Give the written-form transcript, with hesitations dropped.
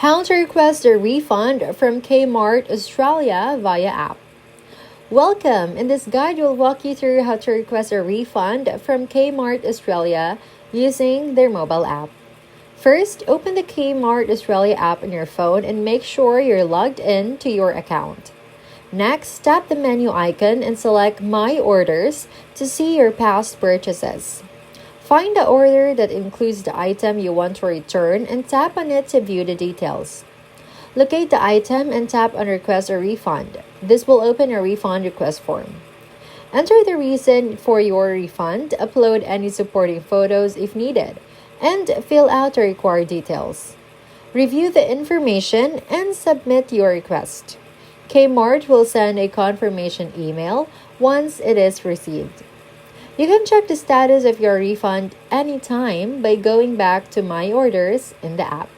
How to request a refund from Kmart Australia via app. Welcome! In this guide, we'll walk you through how to request a refund from Kmart Australia using their mobile app. First, open the Kmart Australia app on your phone and make sure you're logged in to your account. Next, tap the menu icon and select My Orders to see your past purchases. Find the order that includes the item you want to return and tap on it to view the details. Locate the item and tap on Request a Refund. This will open a refund request form. Enter the reason for your refund, upload any supporting photos if needed, and fill out the required details. Review the information and submit your request. Kmart will send a confirmation email once it is received. You can check the status of your refund anytime by going back to My Orders in the app.